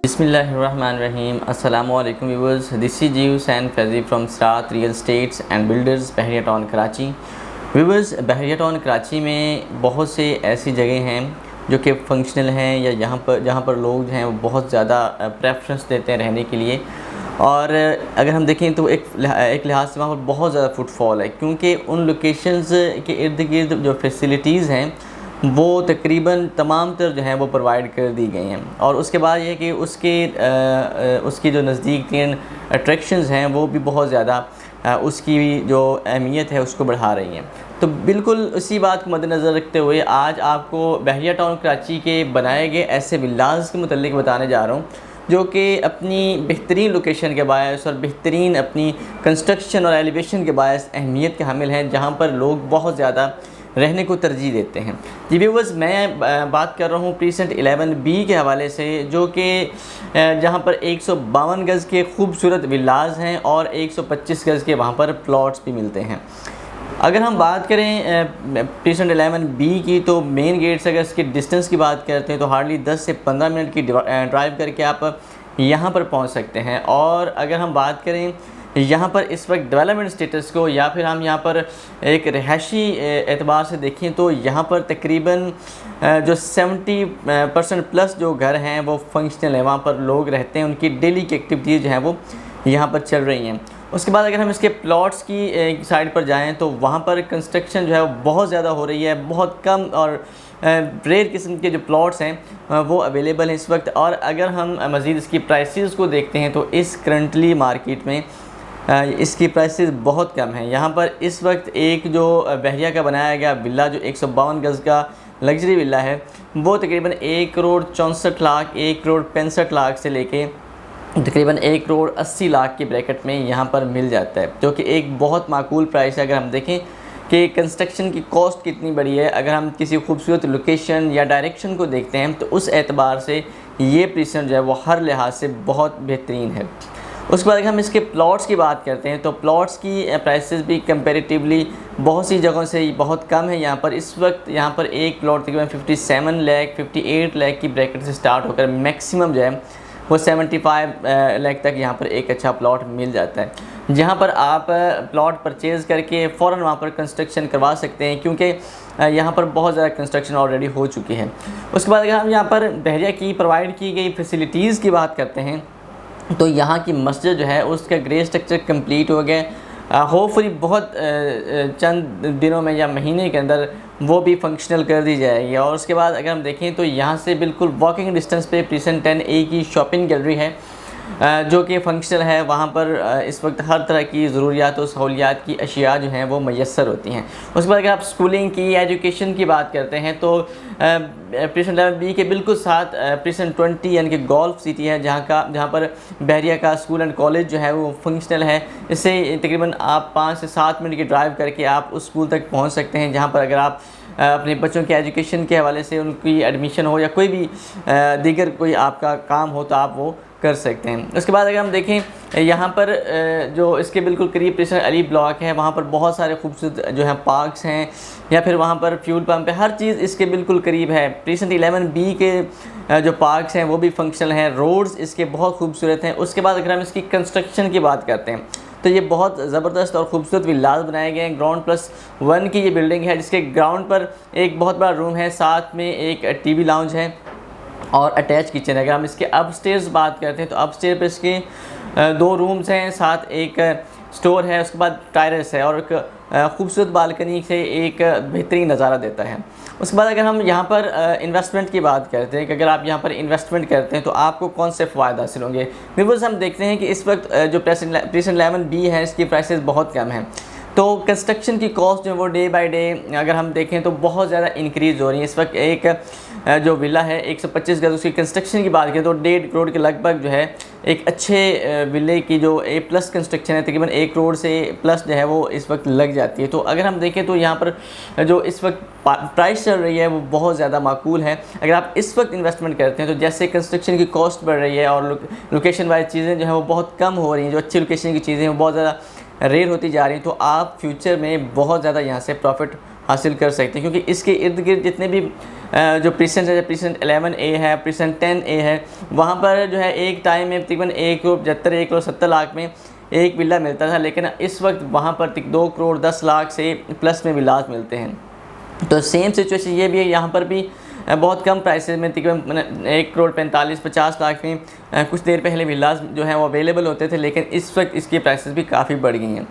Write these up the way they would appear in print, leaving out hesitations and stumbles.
बिस्मिल्लाहिर्रहमानिर्रहीम अस्सलामुअलैकुम viewers, this is you Hussain Faizi from Sarat real estates and builders Bahria town Karachi. Viewers, Bahria town Karachi में बहुत से ऐसी जगह हैं जो कि फंक्शनल हैं या जहाँ पर लोग जो हैं वो बहुत ज़्यादा प्रेफरेंस देते हैं रहने के लिए। और अगर हम देखें तो एक लिहाज से वहाँ पर बहुत ज़्यादा फुटफॉल है, क्योंकि उन लोकेशंस के इर्द गिर्द जो फैसिलिटीज़ हैं वो तकरीबन तमाम तर जो हैं वो प्रोवाइड कर दी गई हैं। और उसके बाद ये कि उसकी जो नज़दीक तीन अट्रैक्शंस हैं वो भी बहुत ज़्यादा उसकी जो अहमियत है उसको बढ़ा रही हैं। तो बिल्कुल उसी बात को मद्देनज़र रखते हुए आज आपको बहरिया टाउन कराची के बनाए गए ऐसे विलास के मुतल्लिक बताने जा रहा हूँ जो कि अपनी बेहतरीन लोकेशन के बायस और बेहतरीन अपनी कंस्ट्रक्शन और एलिवेशन के बायस अहमियत के हामिल हैं, जहाँ पर लोग बहुत ज़्यादा रहने को तरजीह देते हैं। जी व्यूअर्स, मैं बात कर रहा हूँ प्रीसेंट 11B के हवाले से, जो कि जहाँ पर 152 गज़ के खूबसूरत विलाज हैं और 125 गज़ के वहाँ पर प्लॉट्स भी मिलते हैं। अगर हम बात करें प्रीसेंट 11B की, तो मेन गेट से अगर इसके डिस्टेंस की बात करते हैं तो हार्डली 10 से 15 मिनट की ड्राइव करके आप यहाँ पर पहुँच सकते हैं। और अगर हम बात करें यहाँ पर इस वक्त डेवलपमेंट स्टेटस को, या फिर हम यहाँ पर एक रहायशी एतबार से देखें तो यहाँ पर तकरीबन जो 70% प्लस जो घर हैं वो फंक्शनल है, वहाँ पर लोग रहते हैं, उनकी डेली की एक्टिविटीज़ जो हैं वो यहाँ पर चल रही हैं। उसके बाद अगर हम इसके प्लॉट्स की साइड पर जाएँ तो वहाँ पर कंस्ट्रक्शन जो है वो बहुत ज़्यादा हो रही है, बहुत कम और रेयर किस्म के जो प्लॉट्स हैं वो अवेलेबल हैं इस वक्त। और अगर हम मज़ीद इसकी प्राइसेस को देखते हैं तो इस करंटली मार्केट में इसकी प्राइसेस बहुत कम हैं। यहाँ पर इस वक्त एक जो बहरिया का बनाया गया विला जो 152 गज़ का लग्जरी विला है वो तकरीबन 1,64,00,000 1,65,00,000 से लेके तकरीबन 1,80,00,000 की ब्रैकेट में यहाँ पर मिल जाता है, जो कि एक बहुत माकूल प्राइस है। अगर हम देखें कि कंस्ट्रक्शन की कॉस्ट कितनी बड़ी है, अगर हम किसी खूबसूरत लोकेशन या डायरेक्शन को देखते हैं तो उस एतबार से ये प्रीसेंट जो है वो हर लिहाज से बहुत बेहतरीन है। उसके बाद अगर हम इसके प्लॉट्स की बात करते हैं तो प्लॉट्स की प्राइसेस भी कंपैरेटिवली बहुत सी जगहों से बहुत कम है। यहाँ पर इस वक्त यहाँ पर एक प्लॉट तकरीबन 57 लाख 58 लाख की ब्रैकेट से स्टार्ट होकर मैक्सिमम जो है वो 75 लाख तक यहाँ पर एक अच्छा प्लॉट मिल जाता है, जहाँ पर आप प्लॉट परचेज़ करके फ़ौरन वहाँ पर कंस्ट्रक्शन करवा सकते हैं, क्योंकि यहाँ पर बहुत ज़्यादा कंस्ट्रक्शन ऑलरेडी हो चुकी है। उसके बाद अगर हम यहाँ पर बहरिया की प्रोवाइड की गई फैसिलिटीज़ की बात करते हैं तो यहाँ की मस्जिद जो है उसका ग्रे स्ट्रक्चर कंप्लीट हो गया, होपफुली बहुत चंद दिनों में या महीने के अंदर वो भी फंक्शनल कर दी जाएगी। और उसके बाद अगर हम देखें तो यहाँ से बिल्कुल वॉकिंग डिस्टेंस पे प्रीसेंट 10A की शॉपिंग गैलरी है जो कि फंक्शनल है। वहाँ पर इस वक्त हर तरह की ज़रूरियात और सहूलियात की अशिया जो हैं वो मैसर होती हैं। उसके बाद अगर आप स्कूलिंग की एजुकेशन की बात करते हैं तो प्रीसेंट 11B के बिल्कुल साथ प्रीसेंट 20 यानी कि गोल्फ सिटी है, जहाँ पर बहरिया का स्कूल एंड कॉलेज जो है वो फंक्शनल है। इससे तकरीबन आप 5 से 7 मिनट की ड्राइव करके आप उस स्कूल तक पहुँच सकते हैं, जहाँ पर अगर आप अपने बच्चों के एजुकेशन के हवाले से उनकी एडमिशन हो या कोई भी दीगर कोई आपका काम हो तो आप वो कर सकते हैं। उसके बाद अगर हम देखें यहाँ पर जो इसके बिल्कुल करीब प्रीसेंट अली ब्लॉक है, वहाँ पर बहुत सारे खूबसूरत जो हैं पार्क्स हैं, या फिर वहाँ पर फ्यूल पंप है, हर चीज़ इसके बिल्कुल करीब है। प्रीसेंट 11B के जो पार्क्स हैं वो भी फंक्शनल हैं, रोड्स इसके बहुत खूबसूरत हैं। उसके बाद अगर हम इसकी कंस्ट्रक्शन की बात करते हैं तो ये बहुत ज़बरदस्त और ख़ूबसूरत विलास बनाए गए हैं। ग्राउंड +1 की ये बिल्डिंग है, जिसके ग्राउंड पर एक बहुत बड़ा रूम है, साथ में एक TV लाउंज है और अटैच किचन है। अगर हम इसके अपस्टेयर्स बात करते हैं तो अपस्टेयर पे इसके 2 रूम्स हैं, साथ एक स्टोर है, उसके बाद टायरस है और एक खूबसूरत बालकनी से एक बेहतरीन नज़ारा देता है। उसके बाद अगर हम यहाँ पर इन्वेस्टमेंट की बात करते हैं कि अगर आप यहाँ पर इन्वेस्टमेंट करते हैं तो आपको कौन से फ़ायदे हासिल होंगे। व्यूअर्स, हम देखते हैं कि इस वक्त जो प्रीसेंट 11B है इसकी प्राइसेस बहुत कम हैं, तो कंस्ट्रक्शन की कॉस्ट जो वो डे बाय डे अगर हम देखें तो बहुत ज़्यादा इंक्रीज़ हो रही है। इस वक्त एक जो विला है 125 गज़, उसकी कंस्ट्रक्शन की बात करें तो 1.5 करोड़ के लगभग जो है एक अच्छे विले की जो A+ कंस्ट्रक्शन है तकरीबन 1 करोड़ से प्लस जो है वो इस वक्त लग जाती है। तो अगर हम देखें तो यहाँ पर जो इस वक्त प्राइस चल रही है वो बहुत ज़्यादा माकूल है। अगर आप इस वक्त इन्वेस्टमेंट करते हैं तो जैसे कंस्ट्रक्शन की कॉस्ट बढ़ रही है और लोकेशन वाइज चीज़ें जो है वो बहुत कम हो रही हैं, जो अच्छी लोकेशन की चीज़ें वो बहुत ज़्यादा रेयर होती जा रही हैं, तो आप फ्यूचर में बहुत ज़्यादा यहाँ से प्रॉफिट हासिल कर सकते हैं, क्योंकि इसके इर्द गिर्द जितने भी जो प्रीसेंट है, प्रीसेंट 11A है, प्रीसेंट 10A है, वहाँ पर जो है एक टाइम में तकरीबन 1,75-1,70 लाख में एक विला मिलता था, लेकिन इस वक्त वहाँ पर 2,10,00,000 से प्लस में विलास मिलते हैं। तो सेम सिचुएशन ये भी है, यहाँ पर भी बहुत कम प्राइसेस में तकरीबन 1,45-50 लाख में कुछ देर पहले विलास जो है वो अवेलेबल होते थे, लेकिन इस वक्त इसकी प्राइसेस भी काफ़ी बढ़ गई हैं,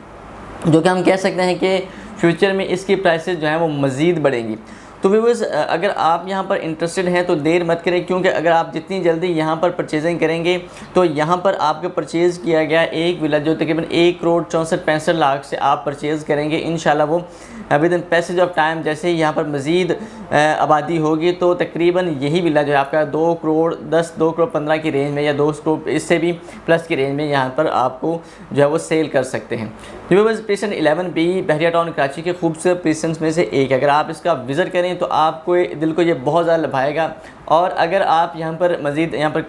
जो कि हम कह सकते हैं कि फ्यूचर में इसकी प्राइसेस जो हैं वो मज़ीद बढ़ेंगी। तो व्यूअर्स, अगर आप यहाँ पर इंटरेस्टेड हैं तो देर मत करें, क्योंकि अगर आप जितनी जल्दी यहाँ पर परचेजिंग करेंगे तो यहाँ पर आपके परचेज़ किया गया एक विला जो तकरीबन 1,64-65 लाख से आप परचेज़ करेंगे, इंशाल्लाह वो with in passage of time जैसे ही यहाँ पर मज़ीद आबादी होगी तो तकरीबन यही विला जो है आपका 2,10, 2,15 की रेंज में या 2 करोड़ इससे भी प्लस की रेंज में यहाँ पर आपको जो है वो सेल कर सकते हैं। व्यूअर्स, प्रीसेंट 11B बहरिया टाउन कराची के खूबसूरत प्रीसेंट्स में से एक है। अगर आप इसका विज़िट करें तो आपको दिल को ये बहुत ज़्यादा लुभाएगा, और अगर आप यहाँ पर मज़ीद यहाँ पर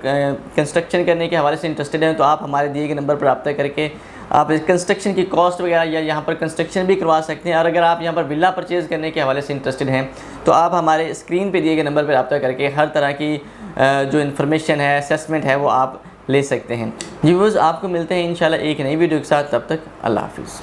कंस्ट्रक्शन करने के हवाले से इंटरेस्टेड हैं तो आप हमारे दिए गए नंबर पर रब्ता करके आप इस कंस्ट्रक्शन की कॉस्ट वगैरह या यहाँ पर कंस्ट्रक्शन भी करवा सकते हैं। और अगर आप यहाँ पर विला परचेज़ करने के हवाले से इंटरेस्टेड हैं तो आप हमारे स्क्रीन पे दिए गए नंबर पर रब्ता करके हर तरह की जो इन्फॉर्मेशन है, असेसमेंट है, वो आप ले सकते हैं। जी व्यूअर्स, आपको मिलते हैं इंशाल्लाह एक नई वीडियो के साथ, तब तक अल्लाह हाफिज़।